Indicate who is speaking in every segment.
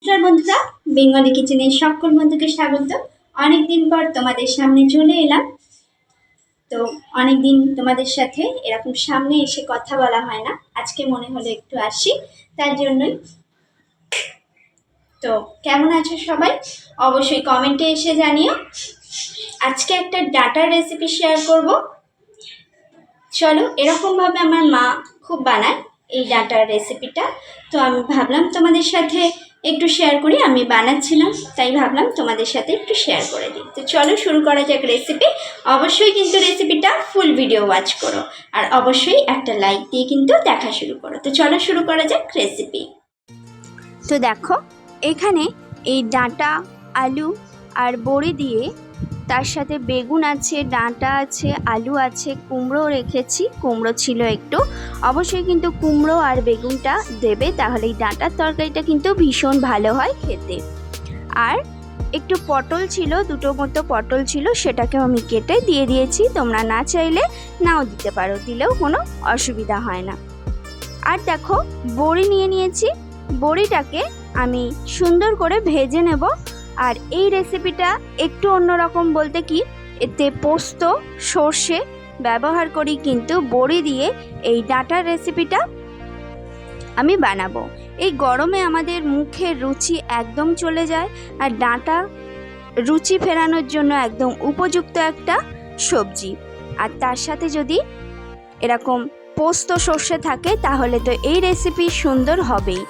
Speaker 1: নমস্কার বন্ধুরা, বেঙ্গলি কিচেনের সকল বন্ধুকে স্বাগত। অনেকদিন পর তোমাদের সামনে চলে এলাম। তো অনেকদিন তোমাদের সাথে এরকম সামনে এসে কথা বলা হয় না, আজকে মনে হলো একটু আসি, তার জন্যই। তো কেমন আছো সবাই, অবশ্যই কমেন্টে এসে জানিও। আজকে একটা ডাটার রেসিপি শেয়ার করব। চলো, এরকমভাবে আমার মা খুব বানায় এই ডাটার রেসিপিটা, তো আমি ভাবলাম তোমাদের সাথে একটু শেয়ার করি। আমি বানাচ্ছিলাম তাই ভাবলাম তোমাদের সাথে একটু শেয়ার করে দিই। তো চলো শুরু করা যাক রেসিপি। অবশ্যই কিন্তু রেসিপিটা ফুল ভিডিও ওয়াচ করো, আর অবশ্যই একটা লাইক দিয়ে কিন্তু দেখা শুরু করো। তো চলো শুরু করা যাক রেসিপি। তো দেখো, এখানে এই ডাঁটা, আলু আর বড়ি দিয়ে, তার সাথে বেগুন আছে, ডাঁটা আছে, আলু আছে, কুমড়ো রেখেছি, কুমড়ো ছিল একটু। অবশ্যই কিন্তু কুমড়ো আর বেগুনটা দেবে, তাহলে এই ডাঁটার তরকারিটা কিন্তু ভীষণ ভালো হয় খেতে। আর একটু পটল ছিল, দুটো মতো পটল ছিল, সেটাকেও আমি কেটে দিয়ে দিয়েছি। তোমরা না চাইলে নাও দিতে পারো, দিলেও কোনো অসুবিধা হয় না। আর দেখো, বড়ি নিয়ে নিয়েছি, বড়িটাকে আমি সুন্দর করে ভেজে নেব। আর এই রেসিপিটা একটু অন্যরকম বলতে কি, এতে পোস্ত, সর্ষে ব্যবহার করি, কিন্তু বড়ি দিয়ে এই ডাঁটার রেসিপিটা আমি বানাবো। এই গরমে আমাদের মুখের রুচি একদম চলে যায়, আর ডাঁটা রুচি ফেরানোর জন্য একদম উপযুক্ত একটা সবজি। আর তার সাথে যদি এরকম পোস্ত সর্ষে থাকে তাহলে তো এই রেসিপি সুন্দর হবেই।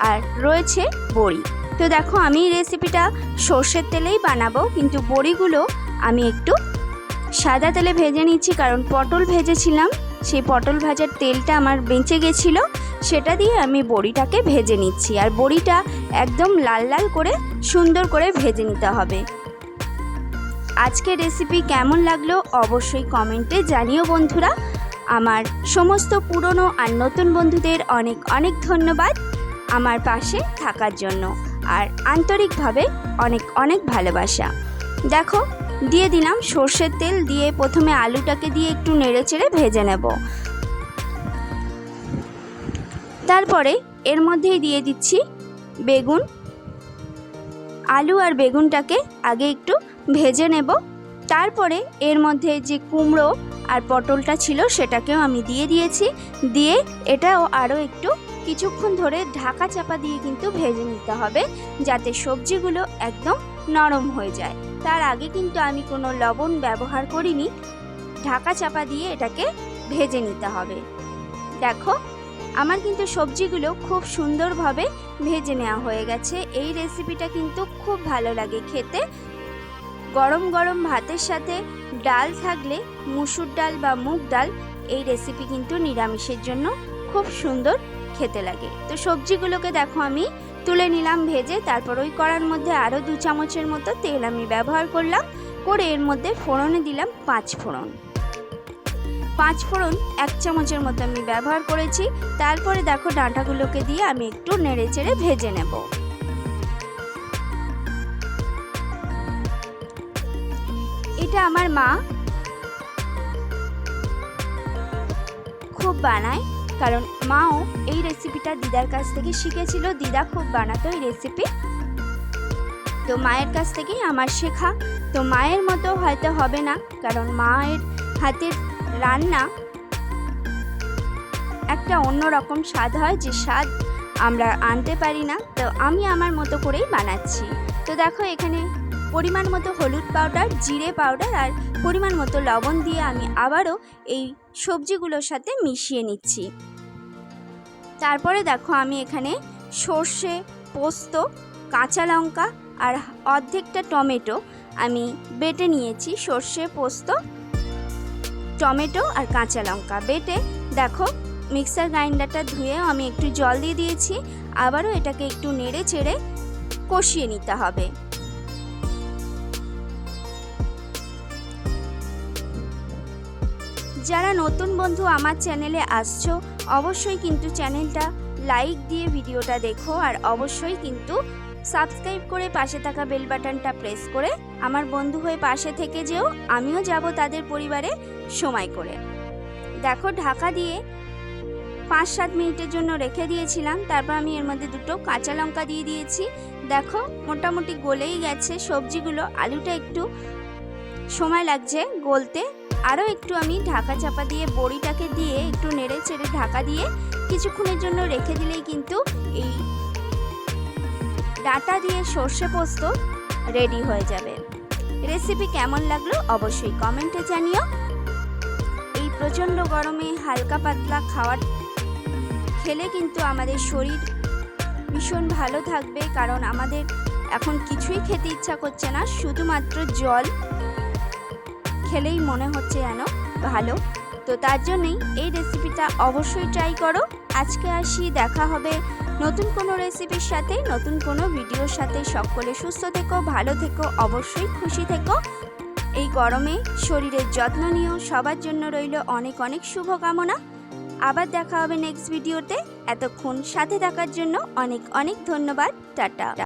Speaker 1: আর রয়েছে বড়ি। তো দেখো, আমি এই রেসিপিটা সর্ষের তেলেই বানাবো, কিন্তু বড়িগুলো আমি একটু সাদা তেলে ভেজে নিচ্ছি, কারণ পটল ভেজেছিলাম, সেই পটল ভাজার তেলটা আমার বেঁচে গেছিলো, সেটা দিয়ে আমি বড়িটাকে ভেজে নিচ্ছি। আর বড়িটা একদম লাল লাল করে সুন্দর করে ভেজে নিতে হবে। আজকের রেসিপি কেমন লাগলো অবশ্যই কমেন্টে জানিও বন্ধুরা। আমার সমস্ত পুরনো আর নতুন বন্ধুদের অনেক অনেক ধন্যবাদ আমার পাশে থাকার জন্য, আর আন্তরিকভাবে অনেক অনেক ভালোবাসা। দেখো, দিয়ে দিলাম সর্ষের তেল, দিয়ে প্রথমে আলুটাকে দিয়ে একটু নেড়েচেড়ে ভেজে নেব। তারপরে এর মধ্যেই দিয়ে দিচ্ছি বেগুন। আলু আর বেগুনটাকে আগে একটু ভেজে নেব। তারপরে এর মধ্যে যে কুমড়ো আর পটলটা ছিল সেটাকেও আমি দিয়ে দিয়েছি, দিয়ে এটাও আরও একটু কিছুক্ষণ ধরে ঢাকা চাপা দিয়ে কিন্তু ভেজে নিতে হবে, যাতে সবজিগুলো একদম নরম হয়ে যায়। তার আগে কিন্তু আমি কোনো লবণ ব্যবহার করিনি, ঢাকা চাপা দিয়ে এটাকে ভেজে নিতে হবে। দেখো, আমার কিন্তু সবজিগুলো খুব সুন্দরভাবে ভেজে নেওয়া হয়ে গেছে। এই রেসিপিটা কিন্তু খুব ভালো লাগে খেতে। গরম গরম ভাতের সাথে ডাল থাকলে, মুসুর ডাল বা মুগ ডাল, এই রেসিপি কিন্তু নিরামিষের জন্য খুব সুন্দর খেতে লাগে। তো সবজিগুলোকে দেখো আমি তুলে নিলাম ভেজে। তারপর ওই কড়ার মধ্যে আরও 2 চামচের মতো তেল আমি ব্যবহার করলাম, করে এর মধ্যে ফোড়নে দিলাম 5 ফোড়ন। 5 ফোড়ন 1 চামচের মতো আমি ব্যবহার করেছি। তারপরে দেখো, ডাঁটাগুলোকে দিয়ে আমি একটু নেড়ে চেড়ে ভেজে নেব। এটা আমার মা খুব বানায়, কারণ মাও এই রেসিপিটা দিদার কাছ থেকে শিখেছিল। দিদা খুব বানাতো এই রেসিপি, তো মায়ের কাছ থেকেই আমার শেখা। তো মায়ের মতো হয়তো হবে না, কারণ মায়ের হাতের রান্না একটা অন্যরকম স্বাদ হয়, যে স্বাদ আমরা আনতে পারি না। তো আমি আমার মতো করেই বানাচ্ছি। তো দেখো, এখানে পরিমাণ মতো হলুদ পাউডার, জিরে পাউডার আর পরিমাণ মতো লবণ দিয়ে আমি আবারও এই সবজিগুলোর সাথে মিশিয়ে নিচ্ছি। তারপরে দেখো, আমি এখানে সর্ষে, পোস্ত, কাঁচা লঙ্কা আর অর্ধেকটা টমেটো আমি বেটে নিয়েছি। সর্ষে, পোস্ত, টমেটো আর কাঁচা লঙ্কা বেটে, দেখো মিক্সার গ্রাইন্ডারটা ধুয়ে আমি একটু জল দিয়ে দিয়েছি। আবারও এটাকে একটু নেড়ে চেড়ে কষিয়ে নিতে হবে। যারা নতুন বন্ধু আমার চ্যানেলে আসছো, অবশ্যই কিন্তু চ্যানেলটা লাইক দিয়ে ভিডিওটা দেখো, আর অবশ্যই কিন্তু সাবস্ক্রাইব করে পাশে থাকা বেল বাটনটা প্রেস করে আমার বন্ধু হয়ে পাশে থেকে যেও, আমিও যাব তাদের পরিবারে সময় করে। দেখো, ঢাকা দিয়ে 5-7 মিনিটের জন্য রেখে দিয়েছিলাম। তারপর আমি এর মধ্যে 2 কাঁচা লঙ্কা দিয়ে দিয়েছি, দেখো মোটামুটি গলেই গেছে সবজিগুলো, আলুটা একটু সময় লাগছে গলতে। আরও একটু আমি ঢাকা চাপা দিয়ে বড়িটাকে দিয়ে একটু নেড়ে চেড়ে ঢাকা দিয়ে কিছুক্ষণের জন্য রেখে দিলেই কিন্তু এই ডাঁটা দিয়ে সর্ষে পোস্ত রেডি হয়ে যাবে। রেসিপি কেমন লাগলো অবশ্যই কমেন্টে জানিও। এই প্রচণ্ড গরমে হালকা পাতলা খাবার খেলে কিন্তু আমাদের শরীর ভীষণ ভালো থাকবে, কারণ আমাদের এখন কিছুই খেতে ইচ্ছা করছে না, শুধুমাত্র জল খেলেই মনে হচ্ছে যেন ভালো। তো তার জন্যই এই রেসিপিটা অবশ্যই ট্রাই করো। আজকে আসি, দেখা হবে নতুন কোনো রেসিপির সাথে, নতুন কোনো ভিডিওর সাথে। সকলে সুস্থ থেকো, ভালো থেকো, অবশ্যই খুশি থেকো। এই গরমে শরীরের যত্ন নিও। সবার জন্য রইল অনেক অনেক শুভকামনা। আবার দেখা হবে নেক্সট ভিডিওতে। এতক্ষণ সাথে থাকার জন্য অনেক অনেক ধন্যবাদ। টাটা।